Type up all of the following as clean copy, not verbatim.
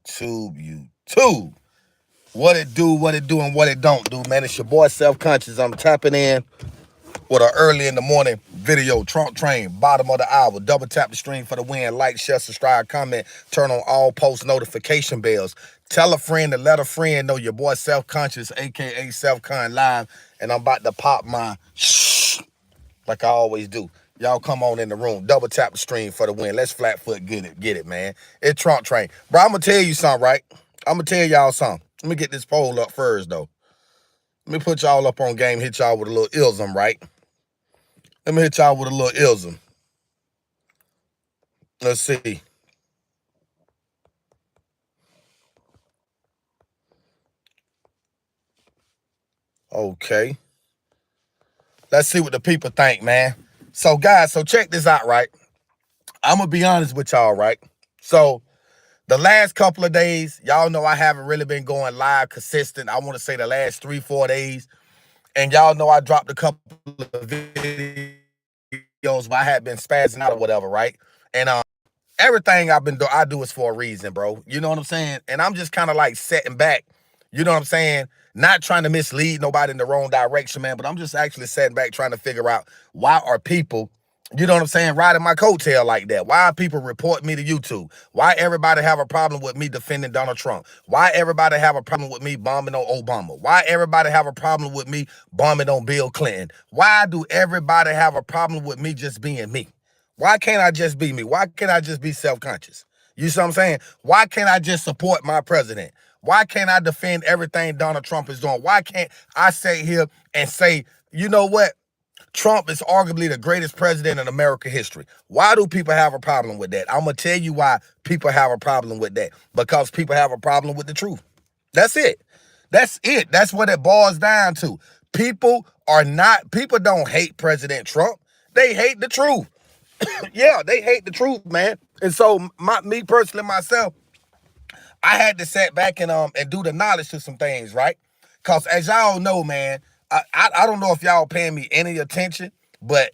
YouTube. What it do, and what it don't do, man. It's your boy Self-Conscious. I'm tapping in with an early in the morning video. Trump train, bottom of the hour. Double tap the stream for the win. Like, share, subscribe, comment. Turn on all post notification bells. Tell a friend to let a friend know your boy Self-Conscious, a.k.a. Self-Con Live. And I'm about to pop my shh like I always do. Y'all come on in the room. Double tap the stream for the win. Let's flat foot get it, man. It's Trump train. Bro, I'm going to tell you something, right? I'm going to tell y'all something. Let me get this poll up first, though. Let me put y'all up on game, hit y'all with a little ism, right? Let me hit y'all with a little ism. Let's see. Okay. Let's see what the people think, man. So, guys, check this out, right? I'm going to be honest with y'all, right? So, the last couple of days, y'all know I haven't really been going live consistent. I want to say the last 3-4 days. And y'all know I dropped a couple of videos where I had been spazzing out or whatever, right? And everything I've been doing, I do is for a reason, bro. You know what I'm saying? And I'm just kind of like setting back, you know what I'm saying? Not trying to mislead nobody in the wrong direction, man, but I'm just actually setting back trying to figure out why are people, you know what I'm saying, riding my coattail like that? Why are people reporting me to YouTube? Why everybody have a problem with me defending Donald Trump? Why everybody have a problem with me bombing on Obama? Why everybody have a problem with me bombing on Bill Clinton? Why do everybody have a problem with me just being me? Why can't I just be me? Why can't I just be self-conscious? You see what I'm saying? Why can't I just support my president? Why can't I defend everything Donald Trump is doing? Why can't I sit here and say, you know what? Trump is arguably the greatest president in American history. Why do people have a problem with that? I'm going to tell you why people have a problem with that. Because people have a problem with the truth. That's it. That's it. That's what it boils down to. People don't hate President Trump. They hate the truth. Yeah, they hate the truth, man. And so me personally, myself, I had to sit back and do the knowledge to some things, right? Because as y'all know, man, I don't know if y'all paying me any attention, but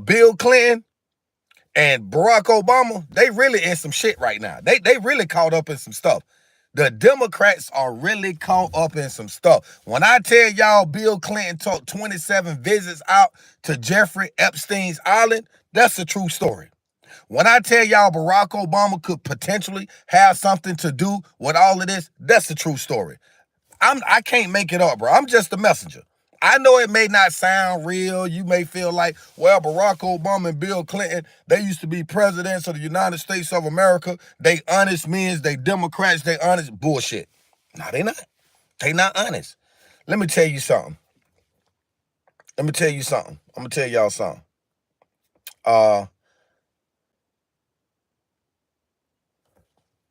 Bill Clinton and Barack Obama, they really in some shit right now. They really caught up in some stuff. The Democrats are really caught up in some stuff. When I tell y'all Bill Clinton took 27 visits out to Jeffrey Epstein's island, that's a true story. When I tell y'all Barack Obama could potentially have something to do with all of this, that's a true story. I can't make it up, bro. I'm just a messenger. I know it may not sound real. You may feel like, well, Barack Obama and Bill Clinton, they used to be presidents of the United States of America. They honest men, they Democrats, they honest. Bullshit. No, they not. They not honest. Let me tell you something. I'm going to tell y'all something.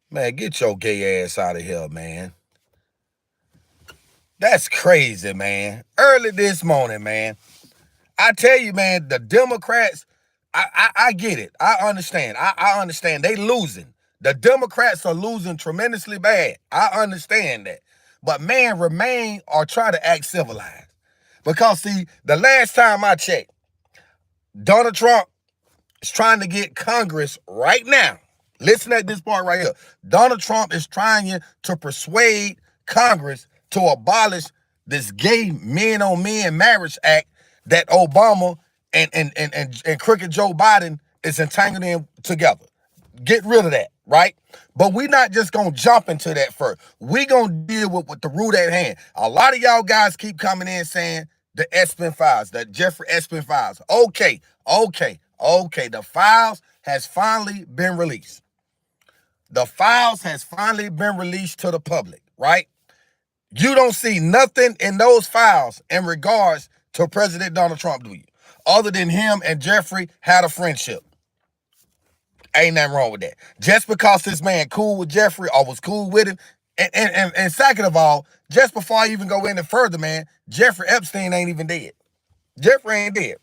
Man, get your gay ass out of here, man. That's crazy, man. Early this morning, man. I tell you, man, the Democrats, I get it. I understand. I understand. They losing. The Democrats are losing tremendously bad. I understand that. But, man, remain or try to act civilized. Because, see, the last time I checked, Donald Trump is trying to get Congress right now. Listen at this part right here. Donald Trump is trying to persuade Congress to abolish this gay men-on-men marriage act that Obama and crooked Joe Biden is entangling in together. Get rid of that, right? But we're not just going to jump into that first. We're going to deal with the root at hand. A lot of y'all guys keep coming in saying the Epstein files, the Jeffrey Epstein files. Okay. The files has finally been released. The files has finally been released to the public, right? You don't see nothing in those files in regards to President Donald Trump, do you? Other than him and Jeffrey had a friendship. Ain't nothing wrong with that. Just because this man cool with Jeffrey or was cool with him, and second of all, just before I even go any further, man, Jeffrey Epstein ain't even dead. Jeffrey ain't dead.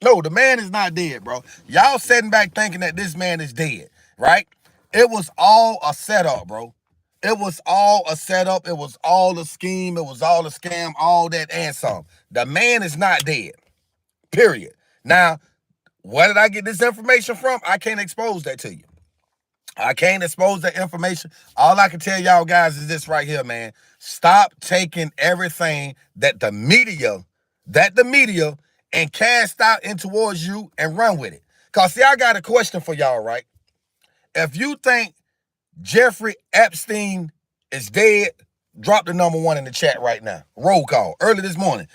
No, the man is not dead, bro. Y'all sitting back thinking that this man is dead, right? It was all a setup, bro. It was all a setup. It was all a scheme. It was all a scam, all that and some. The man is not dead, period. Now, where did I get this information from? I can't expose that to you. I can't expose that information. All I can tell y'all guys is this right here, man. Stop taking everything that the media and cast out in towards you and run with it. Cause see, I got a question for y'all, right? If you think Jeffrey Epstein is dead, drop the number 1 in the chat right now. Roll call. Early this morning.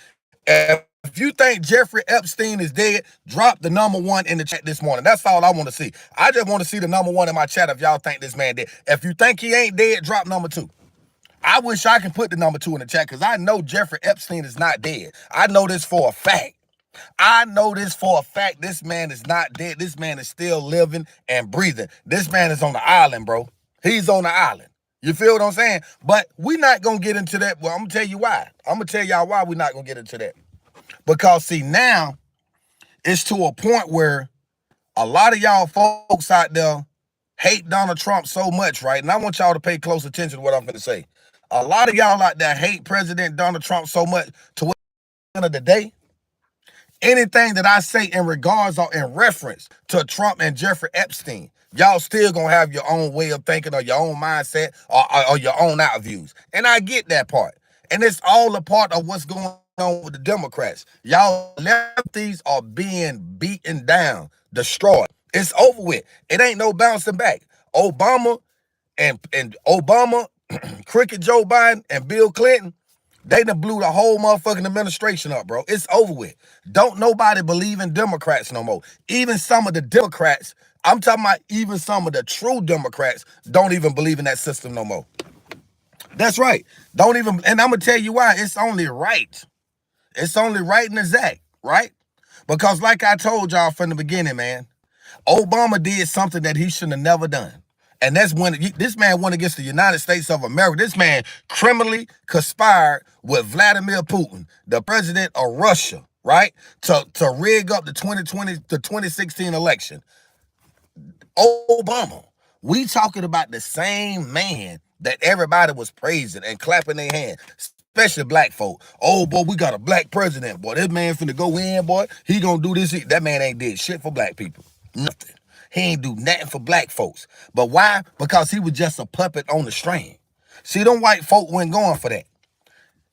If you think Jeffrey Epstein is dead, drop the number 1 in the chat this morning. That's all I want to see. I just want to see the number 1 in my chat if y'all think this man dead. If you think he ain't dead, drop number 2. I wish I could put the number 2 in the chat because I know Jeffrey Epstein is not dead. I know this for a fact. This man is not dead. This man is still living and breathing. This man is on the island, bro. He's on the island. You feel what I'm saying? But we're not going to get into that. Well, I'm going to tell you why. I'm going to tell y'all why we're not going to get into that. Because, see, now it's to a point where a lot of y'all folks out there hate Donald Trump so much, right? And I want y'all to pay close attention to what I'm going to say. A lot of y'all out there hate President Donald Trump so much to what the end of the day, anything that I say in regards or in reference to Trump and Jeffrey Epstein, y'all still gonna have your own way of thinking or your own mindset or your own outviews. And I get that part. And it's all a part of what's going on with the Democrats. Y'all lefties are being beaten down, destroyed. It's over with. It ain't no bouncing back. Obama and Obama, Cricket Joe Biden and Bill Clinton, they done blew the whole motherfucking administration up, bro. It's over with. Don't nobody believe in Democrats no more. Even some of the Democrats, I'm talking about even some of the true Democrats, don't even believe in that system no more. That's right. Don't even, and I'm going to tell you why. It's only right. It's only right and exact, right? Because like I told y'all from the beginning, man, Obama did something that he should have never done. And that's when this man went against the United States of America. This man criminally conspired with Vladimir Putin, the president of Russia, right? To rig up the 2016 election. Obama. We talking about the same man that everybody was praising and clapping their hands, especially black folk. Oh, boy, we got a black president, boy. This man finna go in, boy. He gonna do this. That man ain't did shit for black people. Nothing. He ain't do nothing for black folks. But why? Because he was just a puppet on the string. See, them white folk weren't going for that.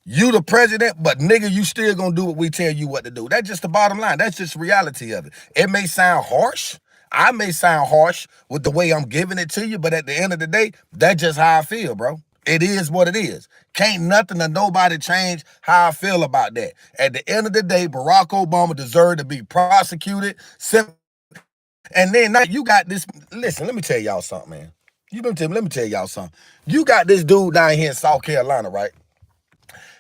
You the president, but nigga, you still gonna do what we tell you what to do. That's just the bottom line. That's just the reality of it. It may sound harsh. I may sound harsh with the way I'm giving it to you, but at the end of the day, that's just how I feel, bro. It is what it is. Can't nothing or nobody change how I feel about that. At the end of the day, Barack Obama deserved to be prosecuted. And then now you got this. Listen, let me tell y'all something, man. Let me tell y'all something. You got this dude down here in South Carolina, right?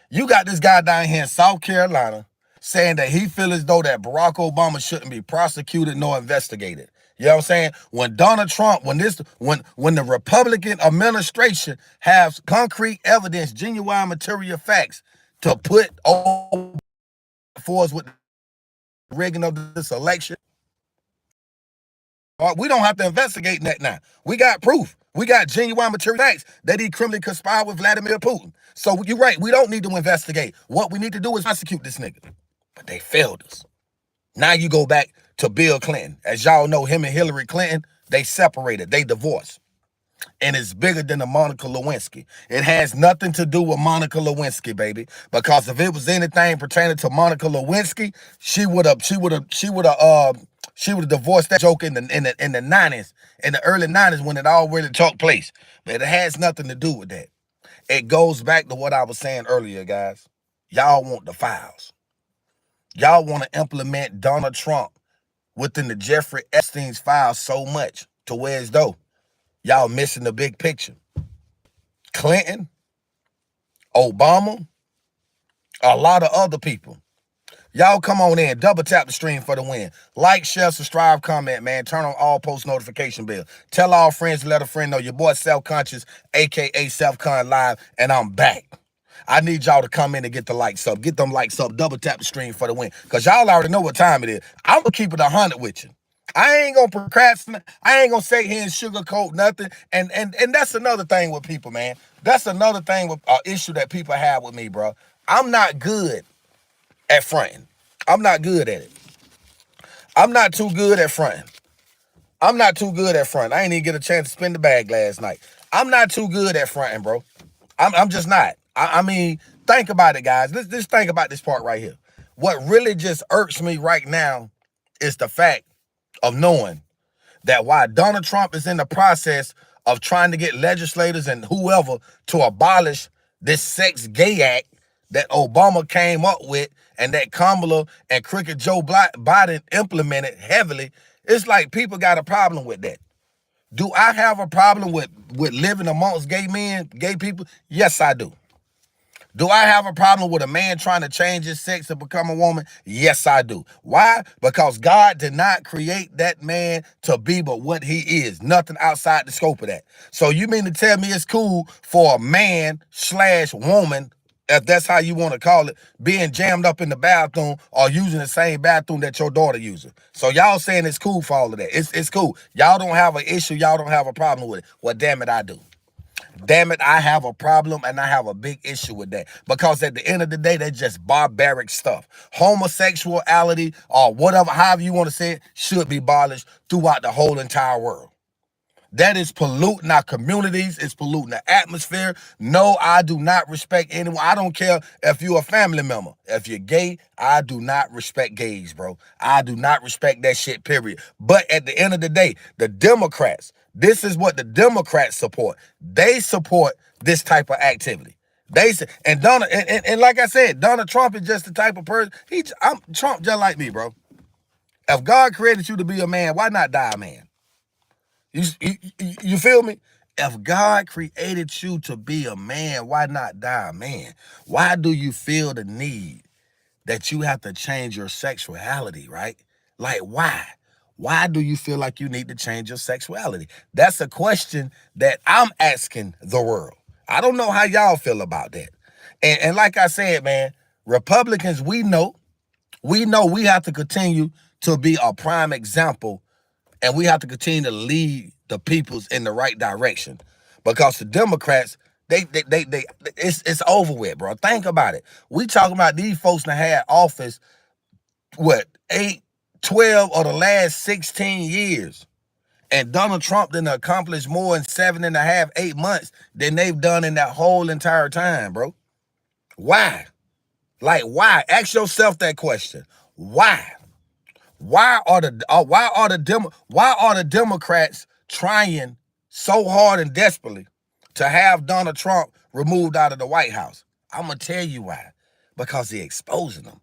You got this guy down here in South Carolina saying that he feels as though that Barack Obama shouldn't be prosecuted nor investigated. You know what I'm saying? When Donald Trump, when the Republican administration has concrete evidence, genuine material facts to put forth with the rigging of this election, we don't have to investigate that now. We got proof. We got genuine material facts that he criminally conspired with Vladimir Putin. So you're right. We don't need to investigate. What we need to do is prosecute this nigga. But they failed us. Now you go back to Bill Clinton. As y'all know, him and Hillary Clinton, they separated. They divorced. And it's bigger than the Monica Lewinsky. It has nothing to do with Monica Lewinsky, baby. Because if it was anything pertaining to Monica Lewinsky, she would have divorced that joke in the 90s, in the early 90s when it already took place. But it has nothing to do with that. It goes back to what I was saying earlier, guys. Y'all want the files. Y'all want to implement Donald Trump within the Jeffrey Epstein's files so much to where as though y'all missing the big picture. Clinton, Obama, a lot of other people. Y'all come on in, double tap the stream for the win. Like, share, subscribe, comment, man. Turn on all post notification bell. Tell all friends, let a friend know your boy Self-Conscious, aka Self-Con Live, and I'm back. I need y'all to come in and get the likes up. Get them likes up. Double tap the stream for the win. Because y'all already know what time it is. I'm going to keep it 100 with you. I ain't going to procrastinate. I ain't going to sit here and sugarcoat nothing. And that's another thing with people, man. That's another thing with issue that people have with me, bro. I'm not good at fronting. I'm not good at it. I'm not too good at fronting. I'm not too good at front. I ain't even get a chance to spin the bag last night. I'm not too good at fronting, bro. I'm just not. I mean, think about it, guys. Let's think about this part right here. What really just irks me right now is the fact of knowing that while Donald Trump is in the process of trying to get legislators and whoever to abolish this sex gay act that Obama came up with and that Kamala and crooked Joe Biden implemented heavily, it's like people got a problem with that. Do I have a problem with living amongst gay men, gay people? Yes, I do. Do I have a problem with a man trying to change his sex to become a woman? Yes, I do. Why? Because God did not create that man to be but what he is. Nothing outside the scope of that. So you mean to tell me it's cool for a man/woman, if that's how you want to call it, being jammed up in the bathroom or using the same bathroom that your daughter uses? So y'all saying it's cool for all of that. It's cool. Y'all don't have an issue. Y'all don't have a problem with it. Well, damn it, I do. Damn it, I have a problem and I have a big issue with that. Because at the end of the day, that's just barbaric stuff. Homosexuality or whatever, however you want to say it, should be abolished throughout the whole entire world. That is polluting our communities. It's polluting the atmosphere. No, I do not respect anyone. I don't care if you're a family member. If you're gay, I do not respect gays, bro. I do not respect that shit, period. But at the end of the day, the Democrats, this is what the Democrats support. They support this type of activity. And like I said, Donald Trump is just the type of person. Trump just like me, bro. If God created you to be a man, why not die a man? You feel me? If God created you to be a man, why not die a man? Why do you feel the need that you have to change your sexuality, right? Like, why? Why do you feel like you need to change your sexuality? That's a question that I'm asking the world. I don't know how y'all feel about that. And like I said, man, Republicans, we know we have to continue to be a prime example, and we have to continue to lead the peoples in the right direction. Because the Democrats, it's over with, bro. Think about it. We talking about these folks that had office, 8, 12 or the last 16 years. And Donald Trump didn't accomplish more in 7.5, 8 months than they've done in that whole entire time, bro. Why? Like, why? Ask yourself that question. Why? Why are the Democrats trying so hard and desperately to have Donald Trump removed out of the White House? I'm gonna tell you why. Because they're exposing them.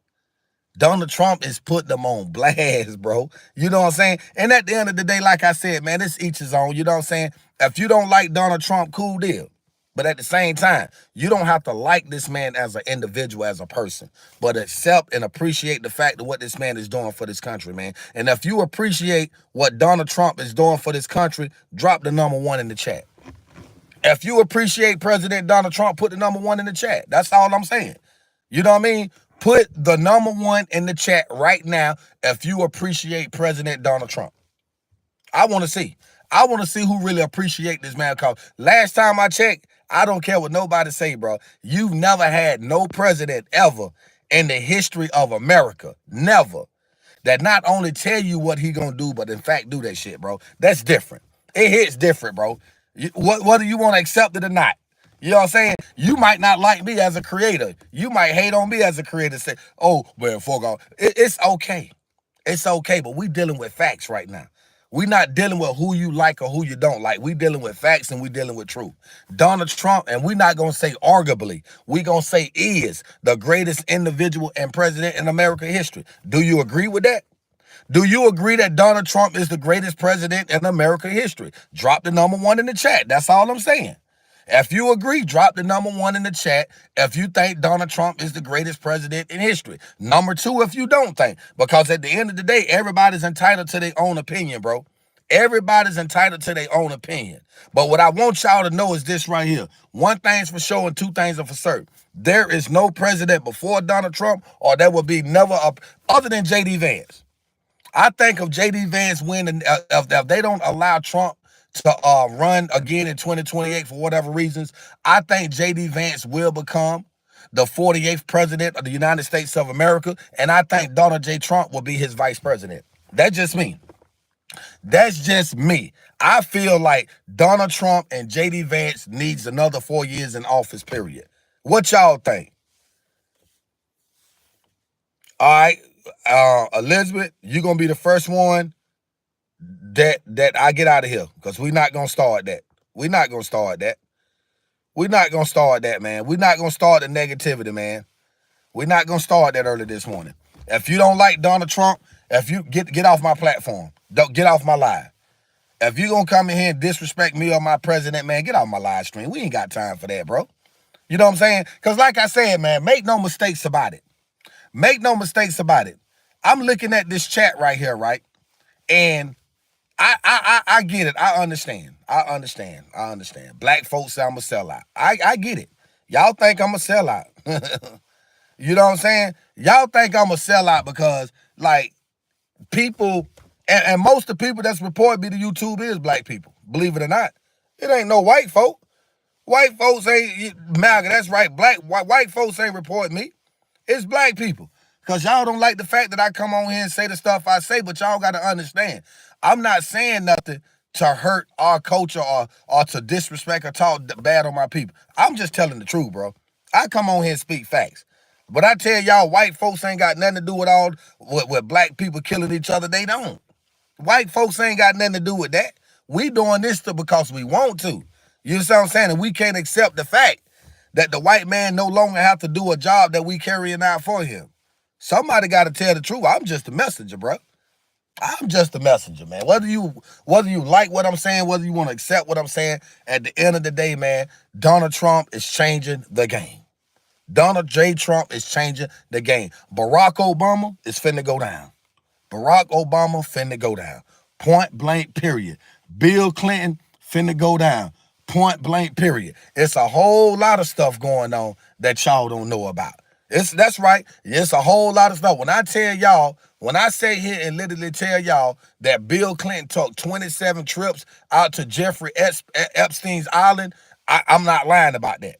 Donald Trump is putting them on blast, bro. You know what I'm saying? And at the end of the day, like I said, man, it's each his own. You know what I'm saying? If you don't like Donald Trump, cool deal. But at the same time, you don't have to like this man as an individual, as a person, but accept and appreciate the fact of what this man is doing for this country, man. And if you appreciate what Donald Trump is doing for this country, drop the #1 in the chat. If you appreciate President Donald Trump, put the #1 in the chat. That's all I'm saying. You know what I mean? Put the #1 in the chat right now if you appreciate President Donald Trump. I want to see. I want to see who really appreciate this man. Because last time I checked, I don't care what nobody say, bro. You've never had no president ever in the history of America, never, that not only tell you what he gonna do, but in fact do that shit, bro. That's different. It hits different, bro. Whether you want to accept it or not. You know what I'm saying? You might not like me as a creator. You might hate on me as a creator. Say, oh, man, fuck off. It's okay. It's okay, but we dealing with facts right now. We're not dealing with who you like or who you don't like. We dealing with facts and we dealing with truth. Donald Trump, and we're not going to say arguably, we going to say is the greatest individual and president in American history. Do you agree with that? Do you agree that Donald Trump is the greatest president in American history? Drop the #1 in the chat. That's all I'm saying. If you agree, drop the #1 in the chat if you think Donald Trump is the greatest president in history. #2 if you don't think. Because at the end of the day, everybody's entitled to their own opinion, bro. Everybody's entitled to their own opinion. But what I want y'all to know is this right here. One thing's for sure and two things are for certain. There is no president before Donald Trump, or there will be never other than J.D. Vance. I think if J.D. Vance win, if they don't allow Trump to run again in 2028 for whatever reasons, I think J.D. Vance will become the 48th president of the United States of America, and I think Donald J. Trump will be his vice president. That's just me. That's just me. I feel like Donald Trump and J.D. Vance needs another 4 years in office, period. What y'all think? All right, Elizabeth, you're going to be the first one that I get out of here, because we're not going to start that. We're not going to start that. We're not going to start that, man. We're not going to start the negativity, man. We're not going to start that early this morning. If you don't like Donald Trump, if you get off my platform, don't get off my live. If you gonna come in here and disrespect me or my president, man, get off my live stream. We ain't got time for that, bro. You know what I'm saying? Because like I said, man, make no mistakes about it. Make no mistakes about it. I'm looking at this chat right here, right? And I get it. I understand. I understand. Black folks say I'm a sellout. I get it. Y'all think I'm a sellout. You know what I'm saying? Y'all think I'm a sellout because, like, people, and most of the people that's reported me to YouTube is black people. Believe it or not. It ain't no white folk. White folks ain't, MAGA, that's right. White folks ain't reporting me. It's black people. Because y'all don't like the fact that I come on here and say the stuff I say, but y'all got to understand. I'm not saying nothing to hurt our culture or to disrespect or talk bad on my people. I'm just telling the truth, bro. I come on here and speak facts. But I tell y'all, white folks ain't got nothing to do with black people killing each other. They don't. White folks ain't got nothing to do with that. We doing this because we want to. You know what I'm saying? And we can't accept the fact that the white man no longer have to do a job that we carrying out for him. Somebody got to tell the truth. I'm just a messenger, bro. I'm just a messenger, man. Whether you like what I'm saying, whether you want to accept what I'm saying, at the end of the day, man, Donald Trump is changing the game. Donald J. Trump is changing the game. Barack Obama is finna go down. Barack Obama finna go down. Point blank, period. Bill Clinton finna go down. Point blank, period. It's a whole lot of stuff going on that y'all don't know about. That's right. It's a whole lot of stuff. When I tell y'all, when I say here and literally tell y'all that Bill Clinton took 27 trips out to Jeffrey Epstein's island, I'm not lying about that.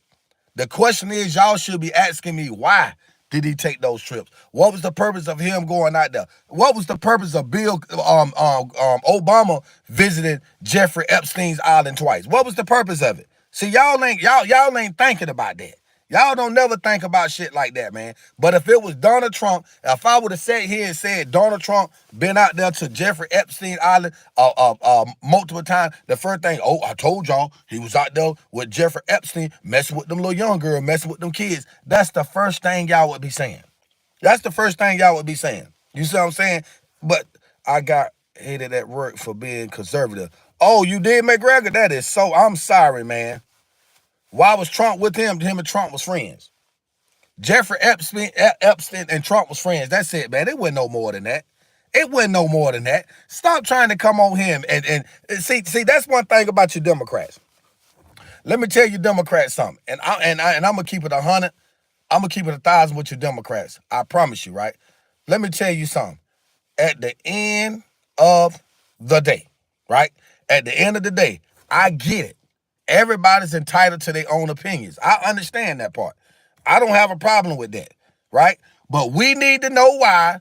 The question is, y'all should be asking me, why did he take those trips? What was the purpose of him going out there? What was the purpose of Obama visiting Jeffrey Epstein's island twice? What was the purpose of it? See, y'all ain't thinking about that. Y'all don't never think about shit like that, man. But if it was Donald Trump, if I would have sat here and said Donald Trump been out there to Jeffrey Epstein Island multiple times, the first thing, I told y'all he was out there with Jeffrey Epstein messing with them little young girls, messing with them kids. That's the first thing y'all would be saying. That's the first thing y'all would be saying. You see what I'm saying? But I got hated at work for being conservative. Oh, you did, McGregor? That is so, I'm sorry, man. Why was Trump with him? Him and Trump was friends. Jeffrey Epstein and Trump was friends. That's it, man. It wasn't no more than that. It wasn't no more than that. Stop trying to come on him and see. That's one thing about you Democrats. Let me tell you Democrats something. And I'm gonna keep it 100. I'm gonna keep it 1,000 with you Democrats. I promise you, right? Let me tell you something. At the end of the day, right? At the end of the day, I get it. Everybody's entitled to their own opinions. I understand that part. I don't have a problem with that, right? But we need to know why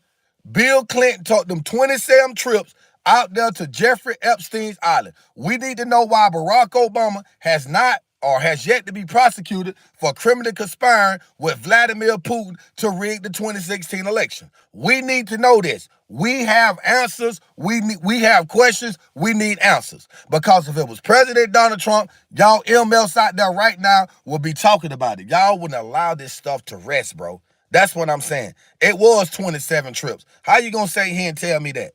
Bill Clinton took them 27 trips out there to Jeffrey Epstein's island. We need to know why Barack Obama has not or has yet to be prosecuted for criminally conspiring with Vladimir Putin to rig the 2016 election. We need to know this. We have answers. We have questions. We need answers. Because if it was President Donald Trump, y'all MLs out there right now would be talking about it. Y'all wouldn't allow this stuff to rest, bro. That's what I'm saying. It was 27 trips. How you gonna sit here and tell me that?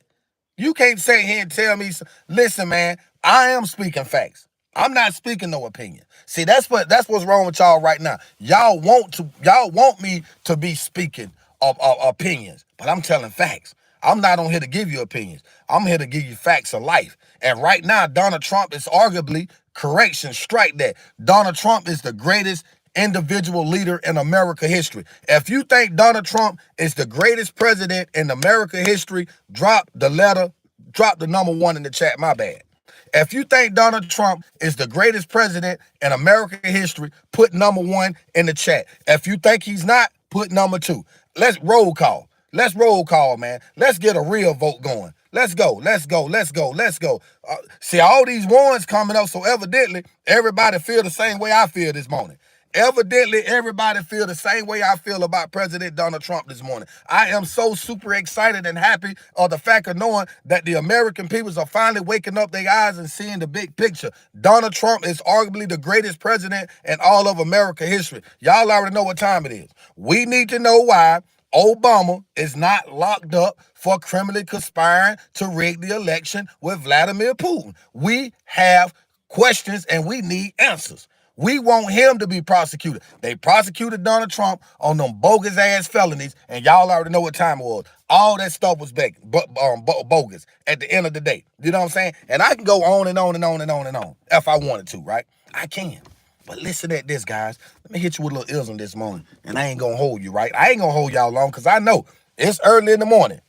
You can't sit here and tell me, listen, man, I am speaking facts. I'm not speaking no opinion. See, that's what's wrong with y'all right now. Y'all want me to be speaking of opinions, but I'm telling facts. I'm not on here to give you opinions. I'm here to give you facts of life. And right now, Donald Trump is arguably, correction, strike that. Donald Trump is the greatest individual leader in America history. If you think Donald Trump is the greatest president in America history, drop the number 1 in the chat, my bad. If you think Donald Trump is the greatest president in American history, put number 1 in the chat. If you think he's not, put number 2. Let's roll call. Let's roll call, man. Let's get a real vote going. Let's go. Let's go. Let's go. Let's go. See, all these warrants coming up, so evidently everybody feel the same way I feel this morning. Evidently, everybody feel the same way I feel about President Donald Trump this morning. I am so super excited and happy of the fact of knowing that the American peoples are finally waking up their eyes and seeing the big picture. Donald Trump is arguably the greatest president in all of American history. Y'all already know what time it is. We need to know why Obama is not locked up for criminally conspiring to rig the election with Vladimir Putin. We have questions and we need answers. We want him to be prosecuted. They prosecuted Donald Trump on them bogus ass felonies, and y'all already know what time it was. All that stuff was bogus at the end of the day. You know what I'm saying? And I can go on and on and on and on and on if I wanted to, right? I can. But listen at this, guys. Let me hit you with a little ism this morning, and I ain't gonna hold you, right? I ain't gonna hold y'all long because I know it's early in the morning.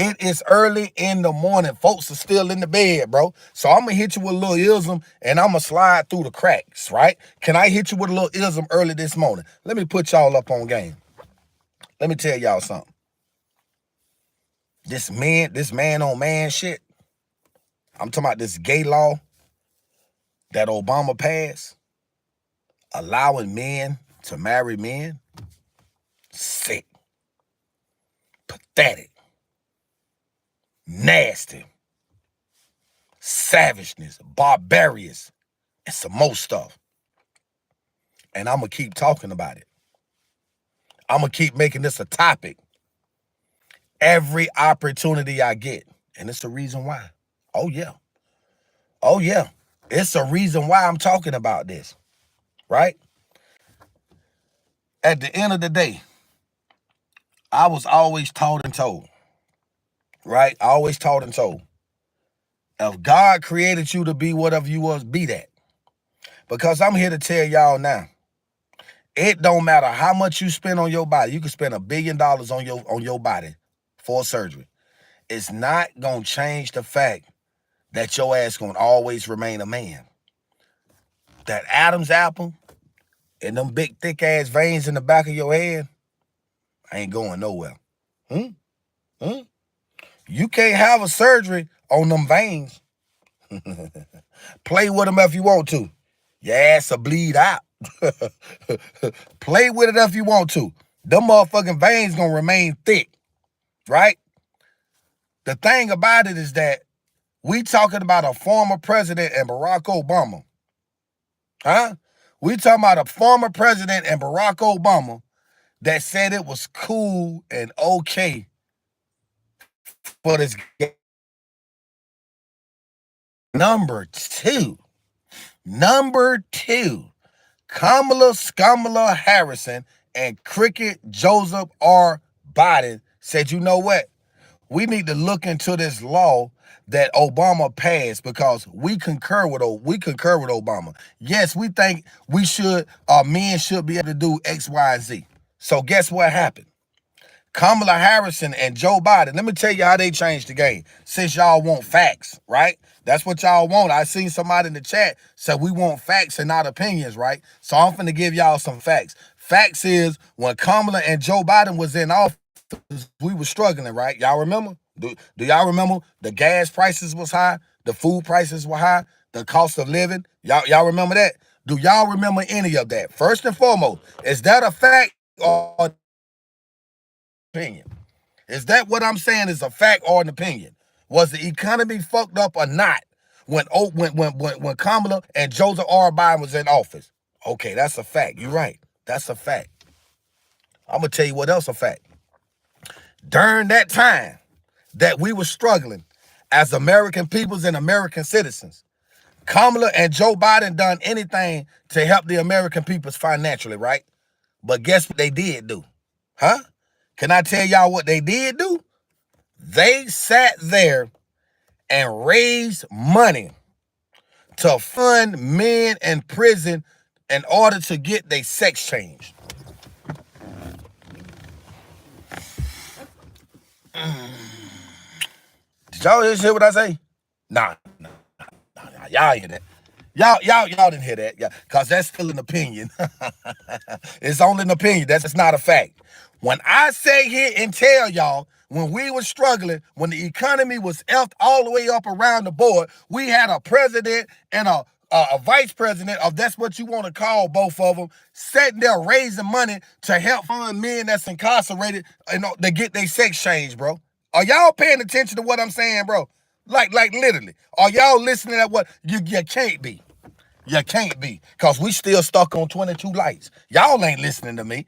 It is early in the morning. Folks are still in the bed, bro. So I'm going to hit you with a little ism, and I'm going to slide through the cracks, right? Can I hit you with a little ism early this morning? Let me put y'all up on game. Let me tell y'all something. This man on man shit, I'm talking about this gay law that Obama passed, allowing men to marry men. Sick. Pathetic. Nasty, savageness, barbarous, and some more stuff. And I'm going to keep talking about it. I'm going to keep making this a topic every opportunity I get. And it's the reason why. Oh, yeah. Oh, yeah. It's a reason why I'm talking about this, right? At the end of the day, I was always taught and told, right? Always taught and told. If God created you to be whatever you was, be that. Because I'm here to tell y'all now, it don't matter how much you spend on your body. You can spend $1 billion on your body for surgery. It's not gonna change the fact that your ass gonna always remain a man. That Adam's apple and them big thick ass veins in the back of your head ain't going nowhere. You can't have a surgery on them veins. Play with them if you want to. Your ass will bleed out. Play with it if you want to. Them motherfucking veins gonna remain thick, right? The thing about it is that we talking about a former president and Barack Obama. Huh? We talking about a former president and Barack Obama that said it was cool and okay for this. Number two, Kamala Harrison and Cricket Joseph R. Biden said, you know what? We need to look into this law that Obama passed because we concur with Obama. Yes, we think men should be able to do X, Y, and Z. So guess what happened? Kamala Harrison and Joe Biden, let me tell you how they changed the game. Since y'all want facts, right? That's what y'all want. I seen somebody in the chat say we want facts and not opinions, right? So I'm finna give y'all some facts. Facts is when Kamala and Joe Biden was in office, we were struggling, right? Y'all remember? Do y'all remember the gas prices was high? The food prices were high? The cost of living? Y'all remember that? Do y'all remember any of that? First and foremost, is that a fact or opinion? Is that what I'm saying is a fact or an opinion? Was the economy fucked up or not when Kamala and Joseph R. Biden was in office? Okay, that's a fact. You're right. That's a fact. I'm gonna tell you what else a fact. During that time that we were struggling as American peoples and American citizens, Kamala and Joe Biden done anything to help the American peoples financially, right? But guess what they did do? Huh? Can I tell y'all what they did do? They sat there and raised money to fund men in prison in order to get their sex changed. Did y'all just hear what I say? Nah, y'all hear that. Y'all didn't hear that, yeah, because that's still an opinion. It's only an opinion. That's not a fact. When I say here and tell y'all, when we were struggling, when the economy was effed all the way up around the board, we had a president and a vice president, of that's what you want to call both of them, sitting there raising money to help fund men that's incarcerated and to get their sex change, bro. Are y'all paying attention to what I'm saying, bro? Like literally. Are y'all listening to what you can't be? You can't be, because we still stuck on 22 lights. Y'all ain't listening to me.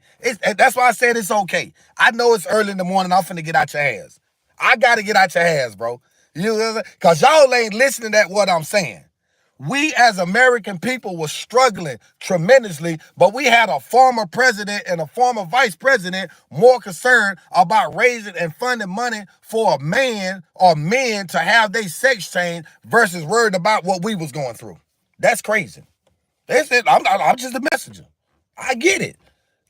That's why I said it's okay. I know it's early in the morning. I'm finna get out your ass. I gotta get out your ass, bro. Because y'all ain't listening to what I'm saying. We as American people were struggling tremendously, but we had a former president and a former vice president more concerned about raising and funding money for a man or men to have their sex change versus worried about what we was going through. That's crazy. That's it. I'm just a messenger. I get it.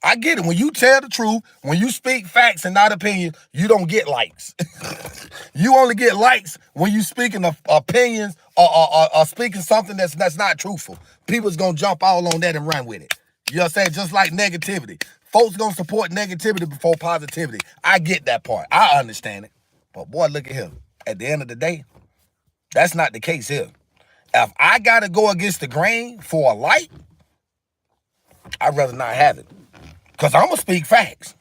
I get it. When you tell the truth, when you speak facts and not opinions, you don't get likes. You only get likes when you speaking of opinions or speaking something that's not truthful. People's gonna jump all on that and run with it. You know what I'm saying? Just like negativity. Folks gonna support negativity before positivity. I get that part. I understand it. But boy, look at him. At the end of the day, that's not the case here. If I gotta go against the grain for a light, I'd rather not have it. Because I'm going to speak facts.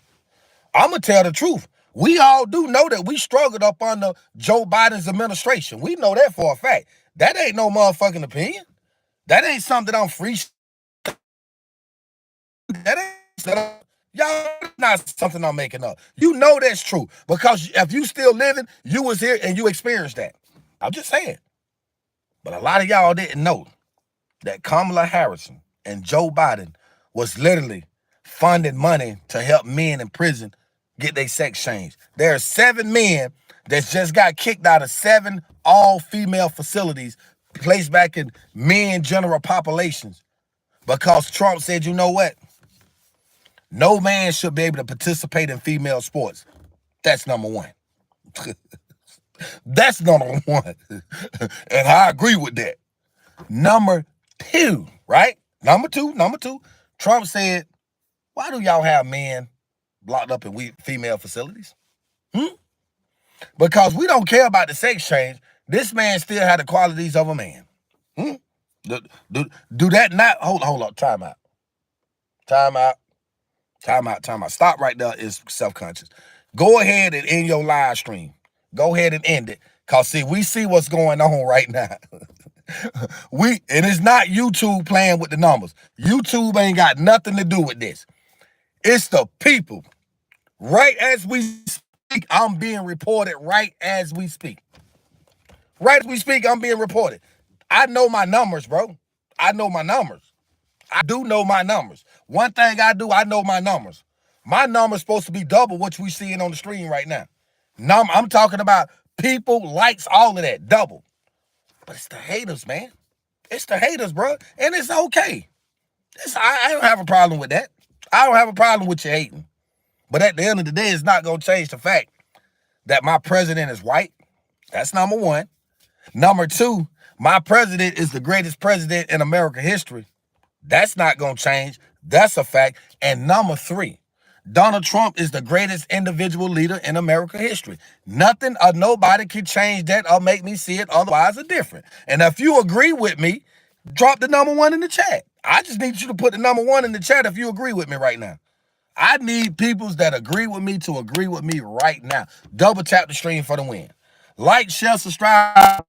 I'm going to tell the truth. We all do know that we struggled up under Joe Biden's administration. We know that for a fact. That ain't no motherfucking opinion. That ain't something I'm free. That ain't y'all not something I'm making up. You know that's true. Because if you still living, you was here and you experienced that. I'm just saying. But a lot of y'all didn't know that Kamala Harris and Joe Biden was literally funding money to help men in prison get their sex changed. There are 7 men that just got kicked out of 7 all-female facilities placed back in men general populations because Trump said, you know what? No man should be able to participate in female sports. That's number one. That's number one. And I agree with that. Number 2, right? Number two, Trump said, why do y'all have men locked up in female facilities? Because we don't care about the sex change. This man still had the qualities of a man. Do that not? Hold up. Time out. Stop right there is self-conscious. Go ahead and end your live stream. Go ahead and end it. Because, see, we see what's going on right now. And it's not YouTube playing with the numbers. YouTube ain't got nothing to do with this. It's the people. Right as we speak, I'm being reported right as we speak. Right as we speak, I'm being reported. I know my numbers, bro. I know my numbers. I do know my numbers. One thing I do, I know my numbers. My number's supposed to be double what we seeing on the screen right now. I'm talking about people, likes, all of that, double. But it's the haters, man. It's the haters, bro. And it's okay. I don't have a problem with that. I don't have a problem with you hating. But at the end of the day, it's not going to change the fact that my president is white. That's number 1. Number 2, my president is the greatest president in American history. That's not going to change. That's a fact. And number 3, Donald Trump is the greatest individual leader in American history. Nothing or nobody can change that or make me see it otherwise or different. And if you agree with me, drop the number 1 in the chat. I just need you to put the number 1 in the chat if you agree with me right now. I need peoples that agree with me to agree with me right now. Double tap the stream for the win. Like, share, subscribe,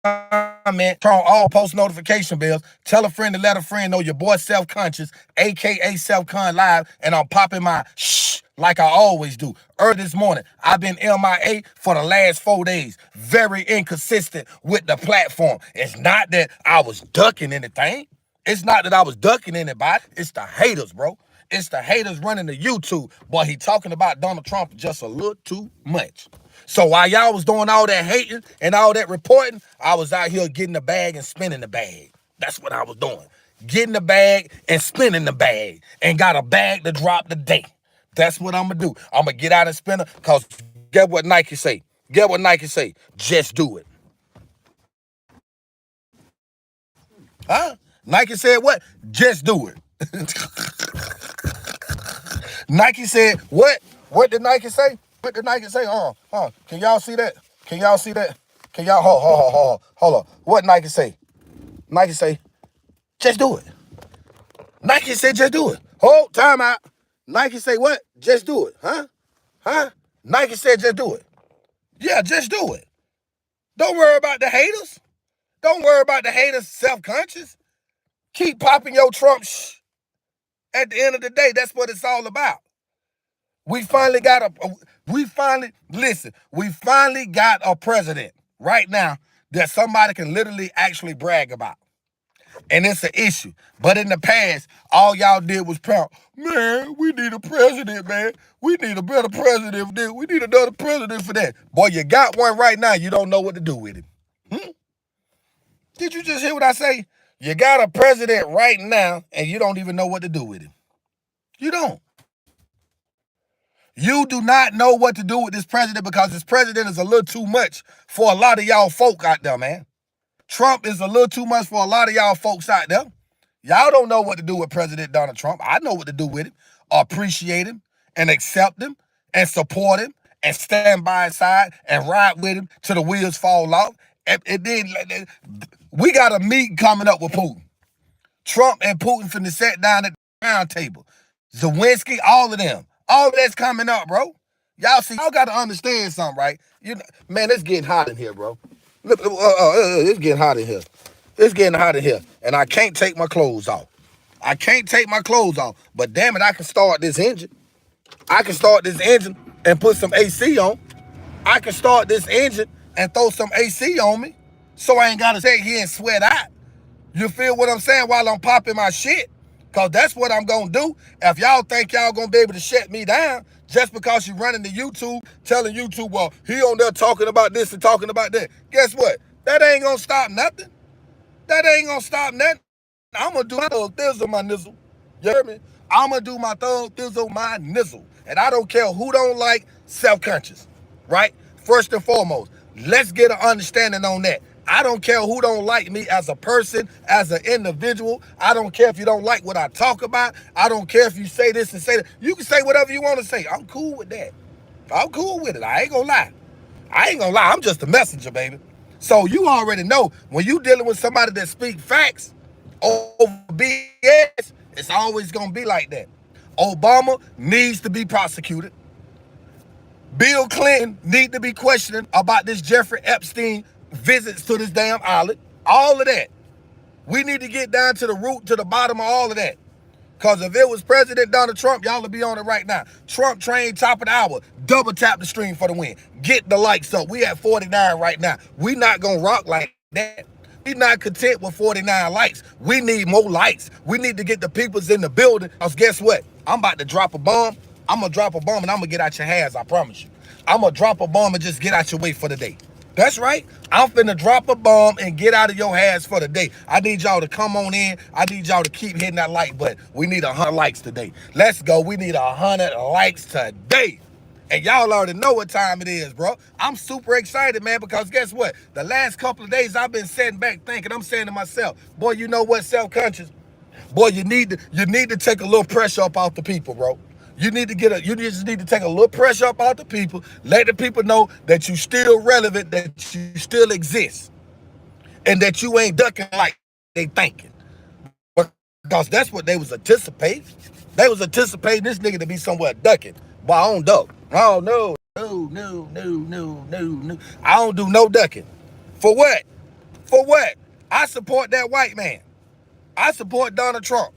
comment, turn on all post notification bells. Tell a friend to let a friend know your boy Self-Conscious, aka Self-Con Live, and I'm popping my shh like I always do. Early this morning, I've been MIA for the last 4 days. Very inconsistent with the platform. It's not that I was ducking anything. It's not that I was ducking anybody. It's the haters, bro. It's the haters running the YouTube. Boy, he talking about Donald Trump just a little too much. So while y'all was doing all that hating and all that reporting, I was out here getting the bag and spinning the bag. That's what I was doing. Getting the bag and spinning the bag. And got a bag to drop today. That's what I'm going to do. I'm going to get out and spin it. Because get what Nike say. Just do it. Huh? Nike said what? Just do it. Nike said what? What did Nike say? What the Nike say? Can y'all see that? Can y'all see that? Can y'all hold on. What Nike say? Nike say, just do it. Nike said, just do it. Hold, time out. Nike say what? Just do it. Huh? Nike said, just do it. Yeah, just do it. Don't worry about the haters. Don't worry about the haters self-conscious. Keep popping your Trump shh. At the end of the day, that's what it's all about. We finally got a president right now that somebody can literally actually brag about. And it's an issue. But in the past, all y'all did was proud. Man, we need a president, man. We need a better president for this. We need another president for that. Boy, you got one right now. You don't know what to do with him. Did you just hear what I say? You got a president right now, and you don't even know what to do with him. You don't. You do not know what to do with this president because this president is a little too much for a lot of y'all folk out there, man. Trump is a little too much for a lot of y'all folks out there. Y'all don't know what to do with President Donald Trump. I know what to do with him. Appreciate him and accept him and support him and stand by his side and ride with him till the wheels fall off. We got a meeting coming up with Putin. Trump and Putin finna sit down at the round table. Zelensky, all of them. All of that's coming up, bro. Y'all see, y'all got to understand something, right? Man, it's getting hot in here, bro. Look, it's getting hot in here. It's getting hot in here. And I can't take my clothes off. But damn it, I can start this engine. I can start this engine and put some AC on. I can start this engine and throw some AC on me so I ain't got to sit here and sweat out. You feel what I'm saying while I'm popping my shit? Because that's what I'm going to do. If y'all think y'all going to be able to shut me down just because you're running to YouTube, telling YouTube, well, he on there talking about this and talking about that. Guess what? That ain't going to stop nothing. I'm going to do my thug thizzle, my nizzle. You hear me? I'm going to do my thug thizzle, my nizzle. And I don't care who don't like self-conscious, right? First and foremost, let's get an understanding on that. I don't care who don't like me as a person, as an individual. I don't care if you don't like what I talk about. I don't care if you say this and say that. You can say whatever you want to say. I'm cool with that. I'm cool with it. I ain't gonna lie. I'm just a messenger, baby. So you already know when you dealing with somebody that speak facts over BS, it's always gonna be like that. Obama needs to be prosecuted. Bill Clinton need to be questioning about this Jeffrey Epstein visits to this damn island. All of that. We need to get down to the root, to the bottom of all of that. Because if it was President Donald Trump, y'all would be on it right now. Trump train, top of the hour. Double tap the stream for the win. Get the likes up. We at 49 right now. We not going to rock like that. We not content with 49 likes. We need more likes. We need to get the peoples in the building. Because guess what? I'm about to drop a bomb. I'm going to drop a bomb and I'm going to get out your hands, I promise you. I'm going to drop a bomb and just get out your way for the day. That's right. I'm finna drop a bomb and get out of your hands for the day. I need y'all to come on in. I need y'all to keep hitting that like button. We need 100 likes today. Let's go. We need 100 likes today. And y'all already know what time it is, bro. I'm super excited, man, because guess what? The last couple of days I've been sitting back thinking, I'm saying to myself, boy, you know what, self-conscious? Boy, you need to take a little pressure up off the people, bro. You just need to take a little pressure up out the people, let the people know that you still relevant, that you still exist, and that you ain't ducking like they thinking. Because that's what they was anticipating. They was anticipating this nigga to be somewhere ducking. But I don't duck. Oh, no. I don't do no ducking. For what? I support that white man. I support Donald Trump.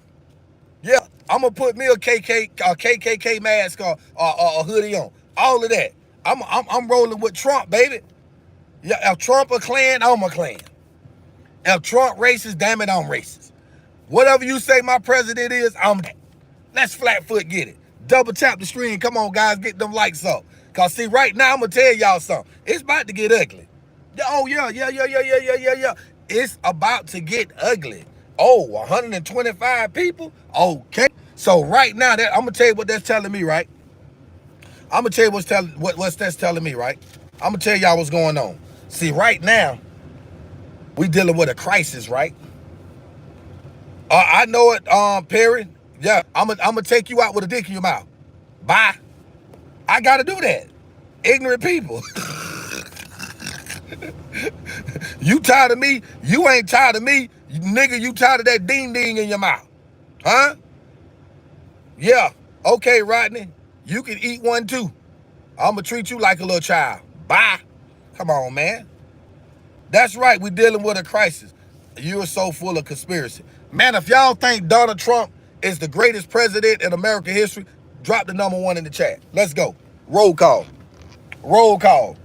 Yeah, I'm gonna put me a KKK mask or a hoodie on. All of that. I'm rolling with Trump, baby. Yeah, if Trump a Klan, I'm a Klan. If Trump racist, damn it, I'm racist. Whatever you say my president is, I'm that. Let's flat foot get it. Double tap the screen. Come on, guys, get them likes up. Cause see, right now I'm gonna tell y'all something. It's about to get ugly. Oh yeah. It's about to get ugly. Oh, 125 people? Okay. So right now, I'm going to tell you what that's telling me, right? I'm going to tell you what's that's telling me, right? I'm going to tell y'all what's going on. See, right now, we dealing with a crisis, right? I know it, Perry. Yeah, I'm going to take you out with a dick in your mouth. Bye. I got to do that. Ignorant people. You tired of me? You ain't tired of me? Nigga, you tired of that ding ding in your mouth? Huh? Yeah. Okay, Rodney. You can eat one too. I'm going to treat you like a little child. Bye. Come on, man. That's right. We're dealing with a crisis. You are so full of conspiracy. Man, if y'all think Donald Trump is the greatest president in American history, drop the number 1 in the chat. Let's go. Roll call. Roll call.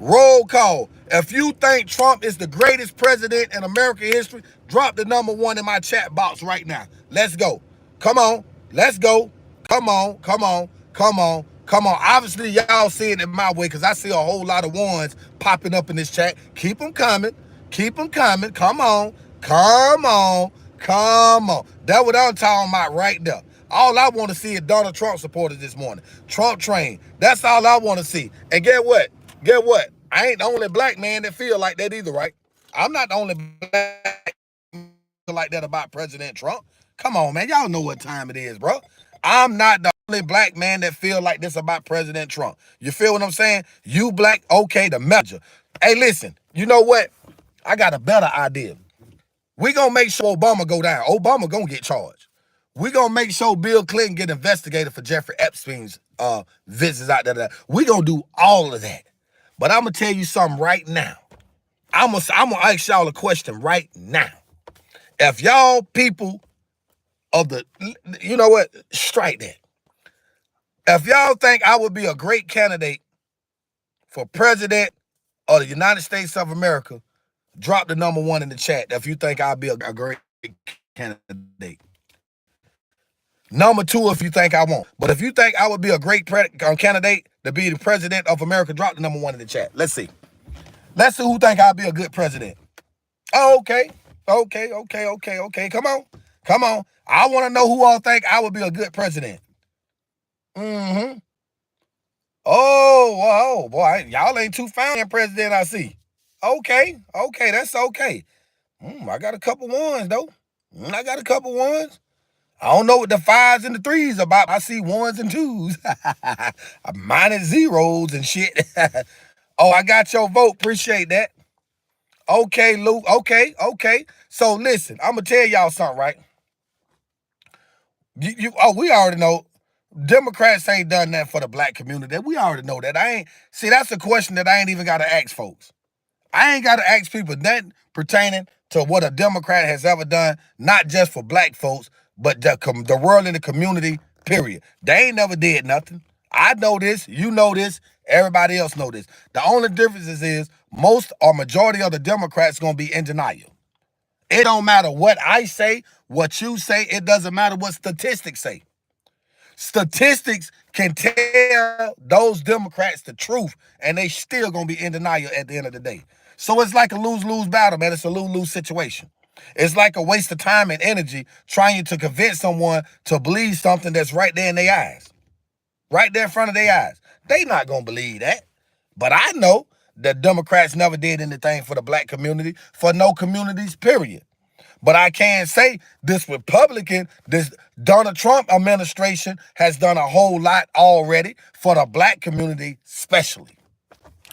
Roll call. If you think Trump is the greatest president in American history, drop the number 1 in my chat box right now. Let's go. Come on. Let's go. Come on. Come on. Come on. Come on. Obviously, y'all see it in my way because I see a whole lot of ones popping up in this chat. Keep them coming. Keep them coming. Come on. Come on. Come on. That's what I'm talking about right there. All I want to see is Donald Trump supporters this morning. Trump train. That's all I want to see. And get what? Get what? I ain't the only black man that feel like that either, right? I'm not the only black man like that about President Trump. Come on, man. Y'all know what time it is, bro. I'm not the only black man that feel like this about President Trump. You feel what I'm saying? You black, okay, the messenger. Hey, listen, you know what? I got a better idea. We gonna make sure Obama go down. Obama gonna get charged. We gonna make sure Bill Clinton get investigated for Jeffrey Epstein's visits out there. We gonna do all of that. But I'm gonna tell you something right now. I'm gonna ask y'all a question right now. If y'all people of the, you know what? Strike that. If y'all think I would be a great candidate for president of the United States of America, drop the number 1 in the chat if you think I'll be a great candidate. Number 2 if you think I won't. But if you think I would be a great candidate to be the president of America, drop the number 1 in the chat. Let's see. Let's see who think I'll be a good president. Oh, okay. Okay. Come on. Come on. I want to know who all think I would be a good president. Mm-hmm. Oh, boy. Y'all ain't too fine president, I see. Okay. That's okay. I got a couple ones, though. I got a couple ones. I don't know what the 5s and the 3s about. I see 1s and 2s. Minus zeros and shit. Oh, I got your vote. Appreciate that. Okay, Luke. Okay. So listen, I'm gonna tell y'all something, right? We already know Democrats ain't done that for the black community. We already know that. That's a question that I ain't even gotta ask folks. I ain't gotta ask people nothing pertaining to what a Democrat has ever done, not just for black folks, but the world and the community, period. They ain't never did nothing. I know this, you know this, everybody else know this. The only difference is most or majority of the Democrats gonna be in denial. It don't matter what I say, what you say, it doesn't matter what statistics say. Statistics can tell those Democrats the truth, and they still gonna be in denial at the end of the day. So it's like a lose-lose battle, man. It's a lose-lose situation. It's like a waste of time and energy trying to convince someone to believe something that's right there in their eyes. Right there in front of their eyes. They not gonna believe that. But I know that Democrats never did anything for the black community, for no communities, period. But I can say this Donald Trump administration has done a whole lot already for the black community, especially.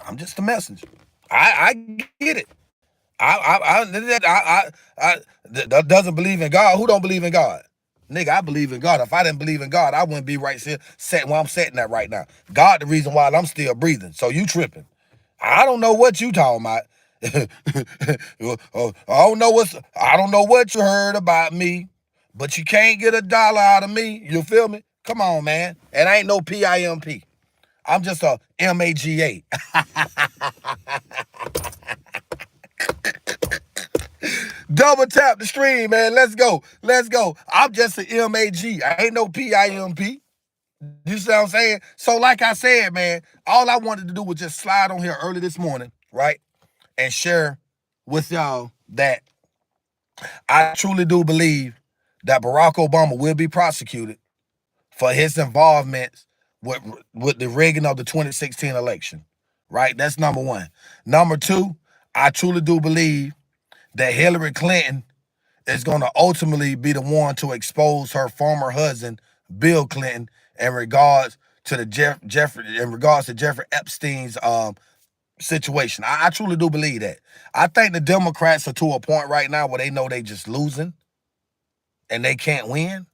I'm just a messenger. I get it. That doesn't believe in God. Who don't believe in God? Nigga, I believe in God. If I didn't believe in God, I wouldn't be right here sitting where I'm sitting at right now. God, the reason why I'm still breathing. So you tripping. I don't know what you talking about. I don't know what you heard about me, but you can't get $1 out of me. You feel me? Come on, man. And I ain't no PIMP. I'm just a MAGA. Double tap the stream, man. Let's go. I'm just an MAG. I ain't no PIMP. You see what I'm saying? So like I said, man, all I wanted to do was just slide on here early this morning, right? And share with y'all that I truly do believe that Barack Obama will be prosecuted for his involvement with the rigging of the 2016 election, right? That's number 1. Number 2, I truly do believe that Hillary Clinton is going to ultimately be the one to expose her former husband, Bill Clinton, in regards to the Jeffrey in regards to Jeffrey Epstein's situation. I truly do believe that. I think the Democrats are to a point right now where they know they just losing and they can't win.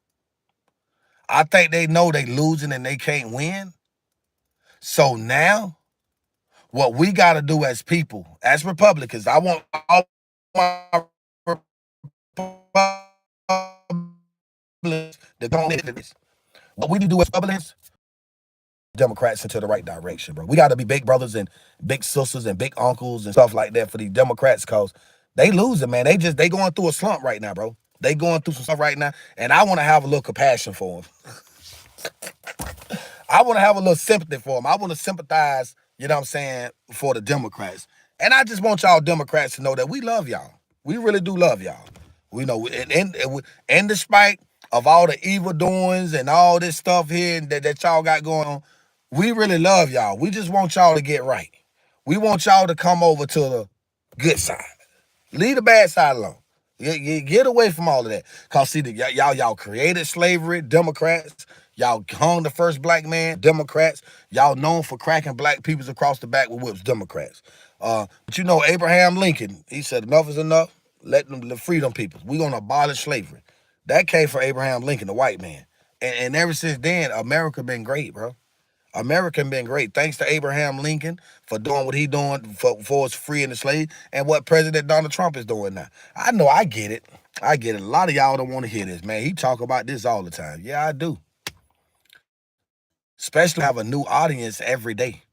I think they know they losing and they can't win. So now, what we got to do as people, as Republicans, I want all my Republicans to go into this. What we need to do as Republicans, Democrats into the right direction, bro. We got to be big brothers and big sisters and big uncles and stuff like that for these Democrats, cause they losing, man. They going through a slump right now, bro. They going through some stuff right now, and I want to have a little compassion for them. I want to have a little sympathy for them. I want to sympathize, you know what I'm saying, for the Democrats. And I just want y'all Democrats to know that we love y'all. We really do love y'all. We know, and despite of all the evil doings and all this stuff here that y'all got going on, we really love y'all. We just want y'all to get right. We want y'all to come over to the good side. Leave the bad side alone. Get away from all of that. Cause see, y'all created slavery, Democrats. Y'all hung the first black man, Democrats. Y'all known for cracking black peoples across the back with whips, Democrats. But you know, Abraham Lincoln, he said, enough is enough. Let free them people. We're gonna abolish slavery. That came from Abraham Lincoln, the white man. And ever since then, America been great, bro. America been great. Thanks to Abraham Lincoln for doing what he doing for us freeing the slave and what President Donald Trump is doing now. I know, I get it. I get it. A lot of y'all don't want to hear this, man. He talk about this all the time. Yeah, I do. Especially have a new audience every day.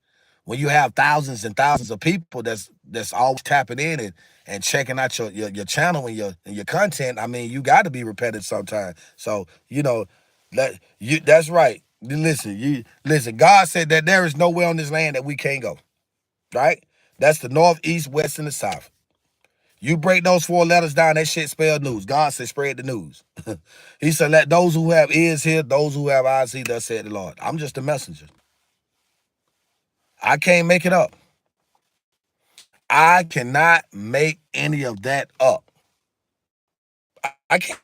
When you have thousands and thousands of people that's always tapping in and checking out your channel and your content, I mean, you got to be repetitive sometimes. So, you know, that's right. Listen, God said that there is nowhere on this land that we can't go. Right? That's the north, east, west, and the south. You break those 4 letters down, that shit spelled news. God said spread the news. He said, let those who have ears hear, those who have eyes see, thus said the Lord. I'm just a messenger. I can't make it up. I cannot make any of that up. I can't.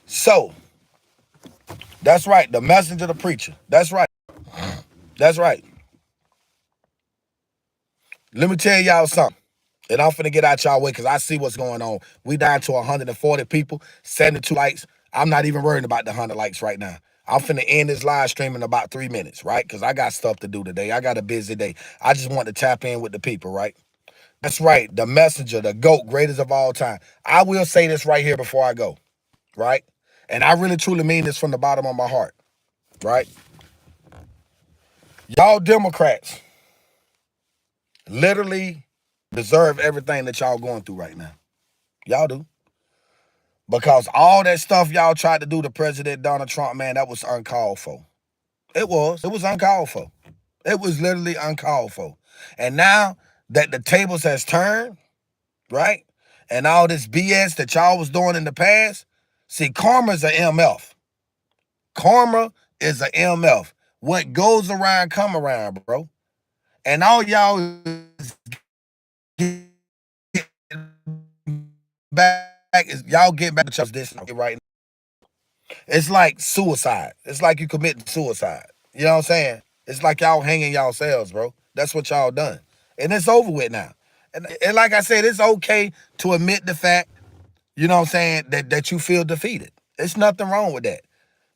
So, that's right. The messenger, the preacher. That's right. That's right. Let me tell y'all something. And I'm finna get out y'all way because I see what's going on. We down to 140 people, 72 likes. I'm not even worrying about the 100 likes right now. I'm finna end this live stream in about 3 minutes, right? Because I got stuff to do today. I got a busy day. I just want to tap in with the people, right? That's right. The messenger, the GOAT, greatest of all time. I will say this right here before I go, right? And I really truly mean this from the bottom of my heart, right? Y'all Democrats literally deserve everything that y'all going through right now. Y'all do. Because all that stuff y'all tried to do to President Donald Trump, man, that was uncalled for. It was. It was uncalled for. It was literally uncalled for. And now that the tables has turned, right? And all this BS that y'all was doing in the past, see, karma's a MF. Karma is a MF. What goes around, come around, bro. And all y'all is back is y'all get back to this right now. It's like suicide. It's like you committing suicide. You know what I'm saying? It's like y'all hanging yourselves, bro. That's what y'all done. And it's over with now. And like I said, it's okay to admit the fact, you know what I'm saying, that you feel defeated. There's nothing wrong with that.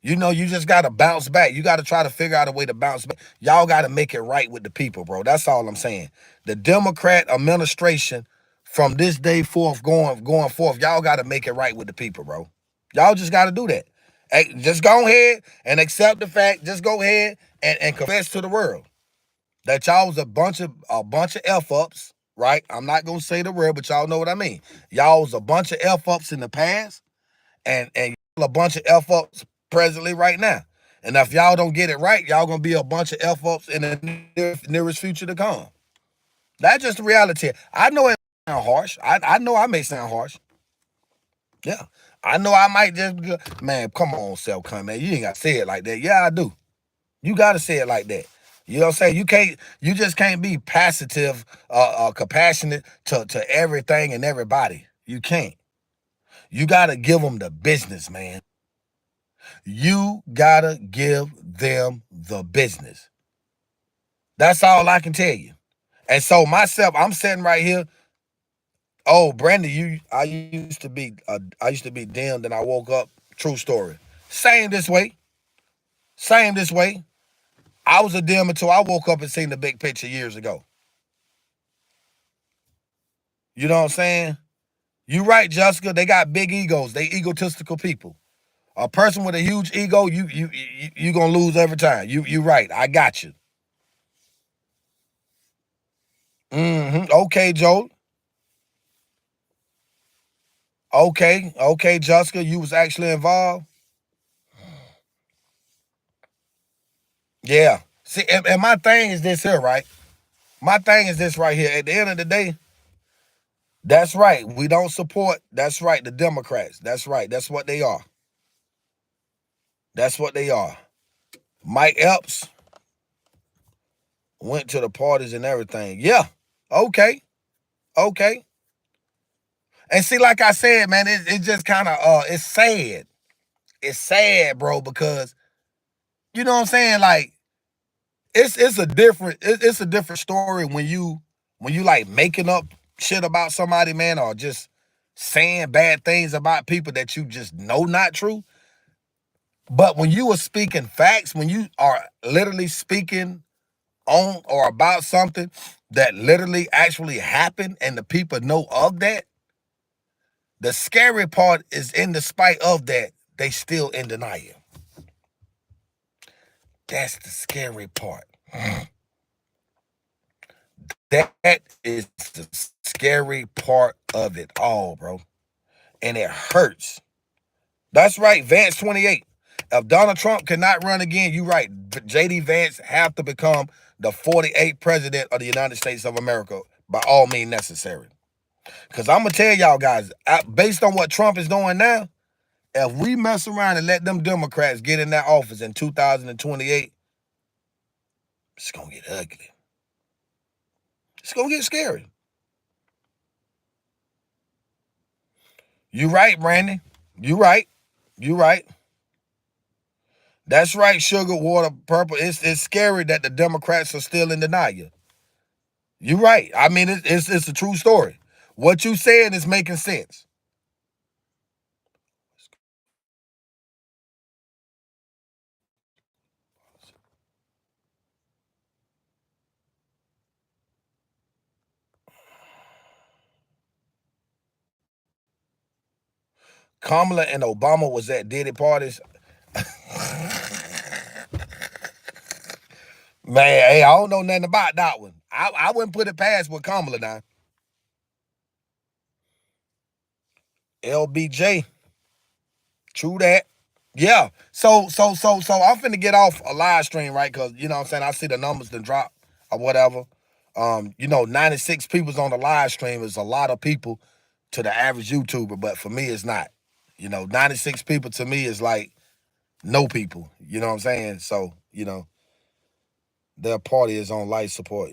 You know, you just got to bounce back. You got to try to figure out a way to bounce back. Y'all got to make it right with the people, bro. That's all I'm saying. The Democrat administration from this day forth going forth, y'all got to make it right with the people, bro. Y'all just got to do that. Hey, just go ahead and accept the fact. Just go ahead and confess to the world that y'all was a bunch of F-ups, right? I'm not going to say the word, but y'all know what I mean. Y'all was a bunch of F-ups in the past, and y'all a bunch of F-ups presently right now. And if y'all don't get it right, y'all going to be a bunch of F-ups in the nearest future to come. That's just the reality. I know it sound harsh. I know I may sound harsh. Yeah. I know I might just, man, come on, self-con, man. You ain't got to say it like that. Yeah, I do. You got to say it like that. You know what I'm saying? You just can't be passive, compassionate to everything and everybody. You can't. You got to give them the business, man. You gotta give them the business. That's all I can tell you. And so myself, I'm sitting right here. Oh, Brandon, I used to be dimmed, and I woke up. True story. Same this way. Same this way. I was a dim until I woke up and seen the big picture years ago. You know what I'm saying? You right, Jessica. They got big egos. They egotistical people. A person with a huge ego, you gonna lose every time. You right. I got you. Okay, Joel. Okay, Jessica. You was actually involved. Yeah. See, and my thing is this here, right? My thing is this right here. At the end of the day, that's right. We don't support. That's right. The Democrats. That's right. That's what they are. That's what they are. Mike Epps went to the parties and everything. Yeah. Okay. Okay. And see, like I said, man, it just kind of it's sad. It's sad, bro, because you know what I'm saying? Like, it's a different story when you like making up shit about somebody, man, or just saying bad things about people that you just know not true. But when you are speaking facts, when you are literally speaking on or about something that literally actually happened and the people know of that, the scary part is in the spite of that, they still in denial. That's the scary part. That is the scary part of it all, bro. And it hurts. That's right, Vance 28. If Donald Trump cannot run again, you're right. J.D. Vance have to become the 48th president of the United States of America by all means necessary. Because I'm going to tell y'all guys, based on what Trump is doing now, if we mess around and let them Democrats get in that office in 2028, it's going to get ugly. It's going to get scary. You right, Brandon. You right. You right. That's right, sugar, water, purple. It's scary that the Democrats are still in denial. You right. I mean, it's a true story. What you saying is making sense. Kamala and Obama was at Diddy parties. Man, hey, I don't know nothing about that one. I wouldn't put it past with Kamala now. LBJ. True that. Yeah. So I'm finna get off a live stream, right? Cause you know what I'm saying, I see the numbers that drop or whatever. 96 people's on the live stream is a lot of people to the average YouTuber, but for me it's not. 96 people to me is like no people. You know what I'm saying? So, their party is on life support.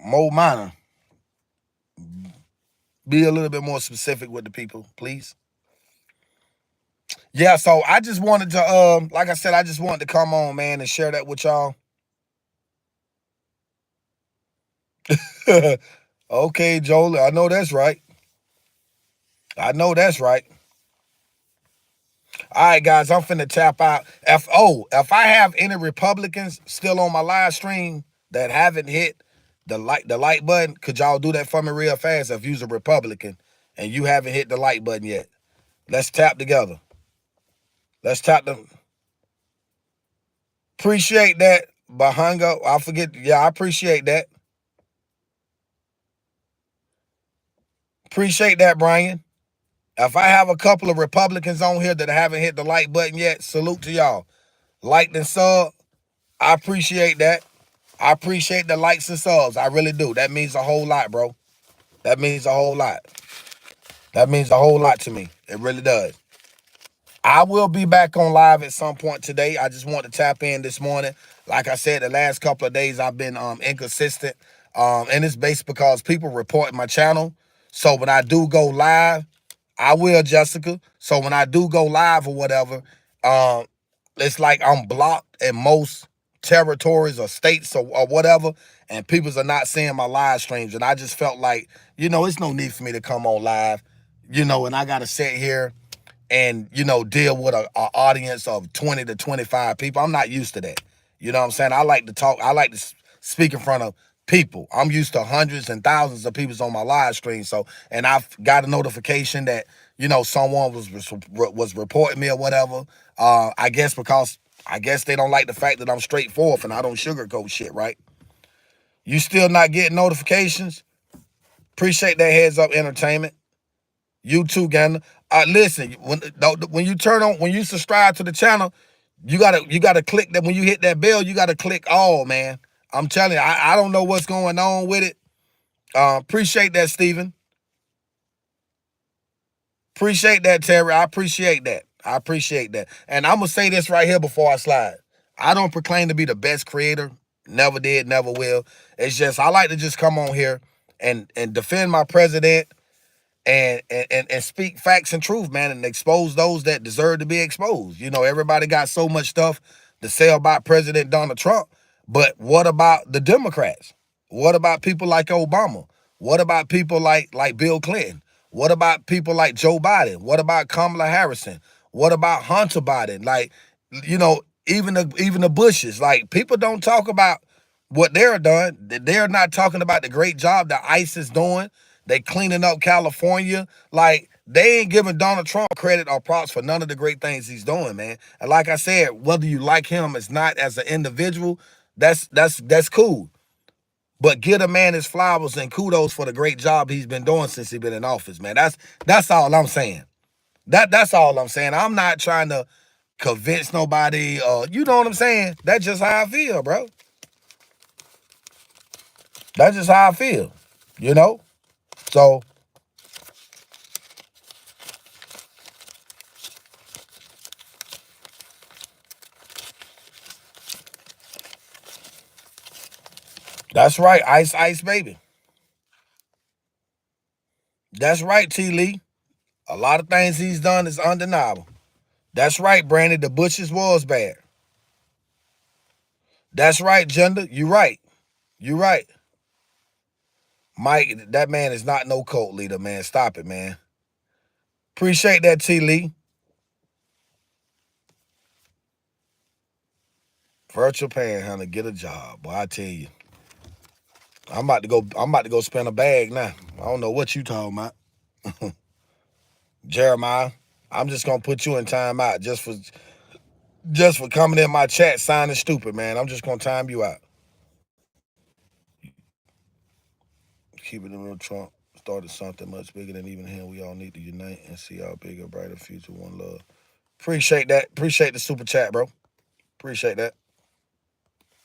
Mo Minor, be a little bit more specific with the people, please. Yeah, so I just wanted to, like I said, I just wanted to come on, man, and share that with y'all. Okay, Joel, I know that's right. I know that's right. All right, guys, I'm finna tap out. If I have any Republicans still on my live stream that haven't hit the like button, could y'all do that for me real fast? If you're a Republican and you haven't hit the like button yet, let's tap together. Let's tap them. Appreciate that, Bahanga. I forget. Yeah, I appreciate that. Appreciate that, Brian. If I have a couple of Republicans on here that haven't hit the like button yet, salute to y'all. Like and sub. I appreciate that. I appreciate the likes and subs. I really do. That means a whole lot, bro. That means a whole lot. That means a whole lot to me. It really does. I will be back on live at some point today. I just want to tap in this morning. Like I said, the last couple of days I've been inconsistent. And it's based because people report my channel. So when I do go live, I will, Jessica. So when I do go live or whatever, um, it's like I'm blocked in most territories or states or whatever, and peoples are not seeing my live streams. And I just felt like, it's no need for me to come on live, and I gotta sit here and deal with a audience of 20 to 25 people. I'm not used to that. You know what I'm saying? I like to talk. I like to speak in front of people. I'm used to hundreds and thousands of people on my live stream. So, and I've got a notification that someone was reporting me or whatever. I guess they don't like the fact that I'm straightforward and I don't sugarcoat shit. Right? You still not getting notifications? Appreciate that heads up entertainment. You too, Gander. Listen, when you subscribe to the channel, you gotta click that. When you hit that bell, you gotta click all, man. I'm telling you, I don't know what's going on with it. Appreciate that, Steven. Appreciate that, Terry. I appreciate that. I appreciate that. And I'm gonna say this right here before I slide. I don't proclaim to be the best creator. Never did, never will. It's just I like to just come on here and defend my president and speak facts and truth, man, and expose those that deserve to be exposed. Everybody got so much stuff to say about President Donald Trump, but what about the Democrats? What about people like Obama? What about people like Bill Clinton? What about people like Joe Biden? What about Kamala Harrison? What about Hunter Biden? Like, even the Bushes. Like, people don't talk about what they're doing. They're not talking about the great job that ICE is doing. They cleaning up California. Like, they ain't giving Donald Trump credit or props for none of the great things he's doing, man. And like I said, whether you like him as not as an individual, that's cool. But give a man his flowers and kudos for the great job he's been doing since he's been in office, man. That's all I'm saying. That's all I'm saying. I'm not trying to convince nobody. You know what I'm saying? That's just how I feel, bro. That's just how I feel. So that's right, Ice baby. That's right, T. Lee. A lot of things he's done is undeniable. That's right, Brandon. The Bushes was bad. That's right, Gender. You right. You right. Mike, that man is not no cult leader, man. Stop it, man. Appreciate that, T. Lee. Virtual panhandler, get a job. Boy, I tell you. I'm about to go spend a bag now. I don't know what you talking about. Jeremiah, I'm just gonna put you in timeout just for coming in my chat signing stupid, man. I'm just gonna time you out. Keep it in real. Trump started something much bigger than even him. We all need to unite and see our bigger, brighter future. One love. Appreciate that. Appreciate the super chat, bro. Appreciate that.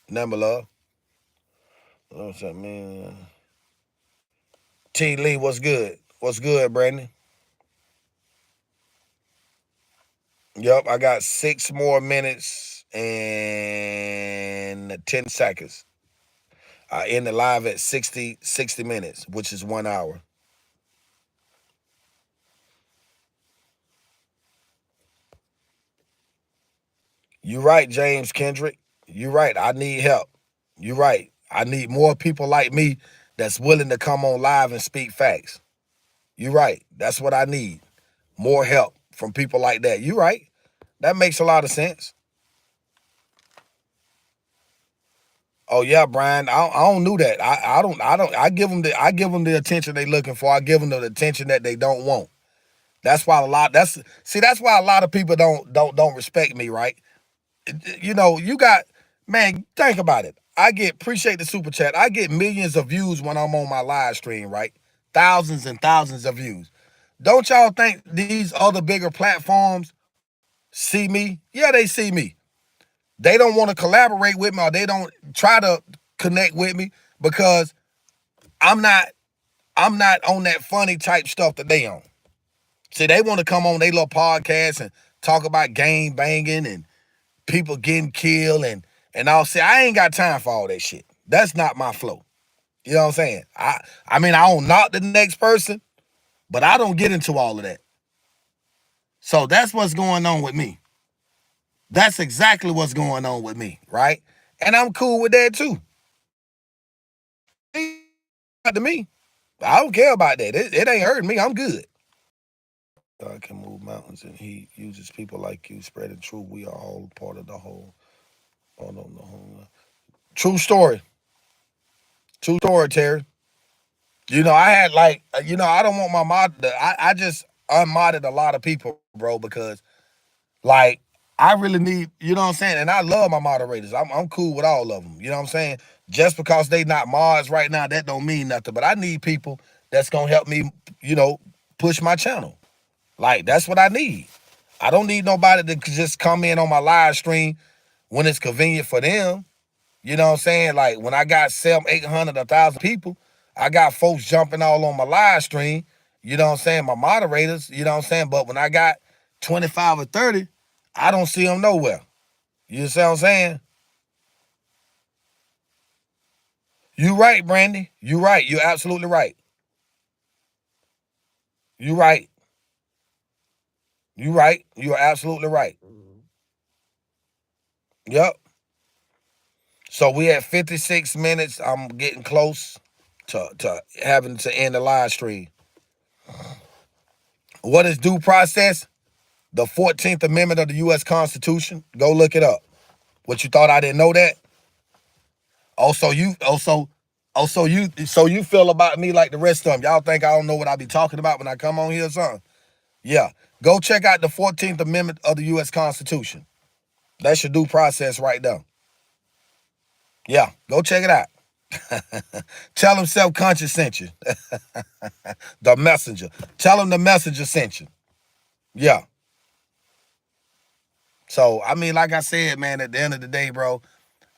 Number love. What's up, man? T. Lee, what's good? What's good, Brandon? Yup, I got 6 more minutes and 10 seconds. I end the live at 60 minutes, which is 1 hour. You right, James Kendrick. You right. I need help. You right. I need more people like me that's willing to come on live and speak facts. You right. That's what I need. More help from people like that. You right. That makes a lot of sense. Oh yeah, Brian. I don't do that. I give them the attention they looking for. I give them the attention that they don't want. That's why that's why a lot of people don't respect me, right? You got, man, think about it. Appreciate the super chat. I get millions of views when I'm on my live stream, right? Thousands and thousands of views. Don't y'all think these other bigger platforms see me? Yeah, they see me. They don't want to collaborate with me, or they don't try to connect with me because I'm not on that funny type stuff that they on. See, they want to come on their little podcast and talk about gang banging and people getting killed and I'll say I ain't got time for all that shit. That's not my flow. You know what I'm saying? I mean, I don't knock the next person, But I don't get into all of that. So that's what's going on with me. That's exactly what's going on with me, right? And I'm cool with that too. Not to me. I don't care about that. It ain't hurting me. I'm good. God can move mountains, and he uses people like you spreading truth. We are all part of the whole. Oh, no, no. True story. True story, Terry. I had I don't want my mod. I just unmodded a lot of people, bro, because like I really need, you know what I'm saying? And I love my moderators. I'm cool with all of them. You know what I'm saying? Just because they not mods right now, that don't mean nothing. But I need people that's gonna help me, push my channel. Like, that's what I need. I don't need nobody to just come in on my live stream when it's convenient for them. You know what I'm saying? Like, when I got 700, 800, 1,000 people, I got folks jumping all on my live stream. You know what I'm saying? My moderators, you know what I'm saying? But when I got 25 or 30, I don't see them nowhere. You see what I'm saying? You right, Brandy. You right. You're absolutely right. You right. You right. You're absolutely right. Yep. So we at 56 minutes. I'm getting close to having to end the live stream. What is due process? The 14th Amendment of the U.S. Constitution. Go look it up. What, you thought I didn't know that? So you feel about me like the rest of them. Y'all think I don't know what I be talking about when I come on here or something? Yeah. Go check out the 14th Amendment of the U.S. Constitution. That's your due process right there. Yeah, go check it out. Tell them Self-Conscious sent you. The messenger. Tell them the messenger sent you. Yeah. So, I mean, like I said, man, at the end of the day, bro,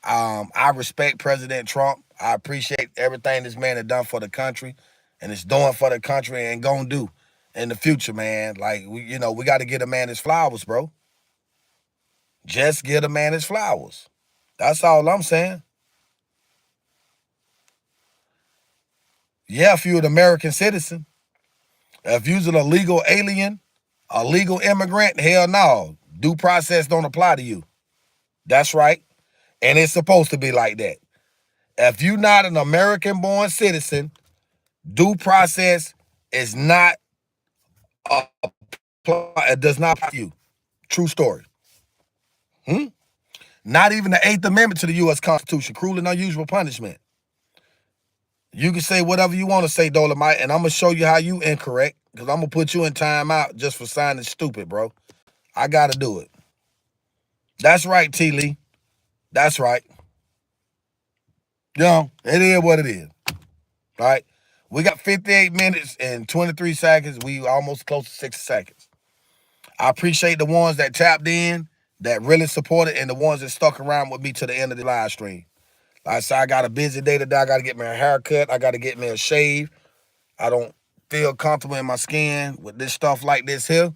I respect President Trump. I appreciate everything this man has done for the country and is doing for the country and gonna do in the future, man. Like, we got to get a man his flowers, bro. Just get a man his flowers. That's all I'm saying. Yeah, if you're an American citizen, if you're an illegal alien, a legal immigrant, hell no. Due process don't apply to you. That's right. And it's supposed to be like that. If you're not an American-born citizen, due process is not it does not apply to you. True story. Not even the 8th Amendment to the U.S. Constitution, cruel and unusual punishment. You can say whatever you want to say, Dolomite, and I'm going to show you how you incorrect, because I'm going to put you in timeout just for signing stupid, bro. I got to do it. That's right, T. Lee. That's right. It is what it is. All right? We got 58 minutes and 23 seconds. We almost close to 60 seconds. I appreciate the ones that tapped in, that really supported, and the ones that stuck around with me to the end of the live stream. Like I said, I got a busy day today. I got to get me a haircut. I got to get me a shave. I don't feel comfortable in my skin with this stuff like this here.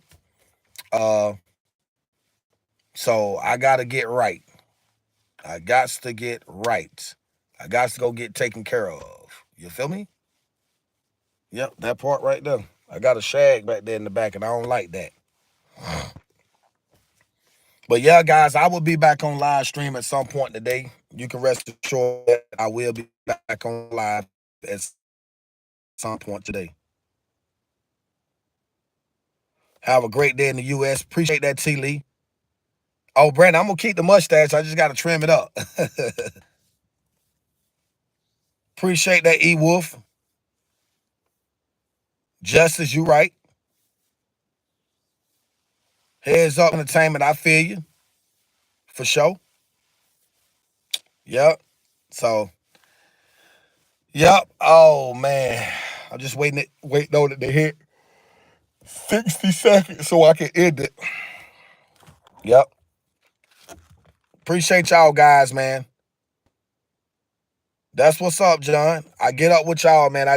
So I got to get right. I got to get right. I got to go get taken care of. You feel me? Yep, that part right there. I got a shag back there in the back, and I don't like that. But yeah, guys, I will be back on live stream at some point today. You can rest assured that I will be back on live at some point today. Have a great day in the U.S. Appreciate that, T. Lee. Oh, Brandon, I'm going to keep the mustache. I just got to trim it up. Appreciate that, E. Wolf. Justice, you right. Heads Up Entertainment, I feel you. For sure. Yep. So, yep. Oh, man. I'm just waiting on it to hit 60 seconds so I can end it. Yep. Appreciate y'all guys, man. That's what's up, John. I get up with y'all, man.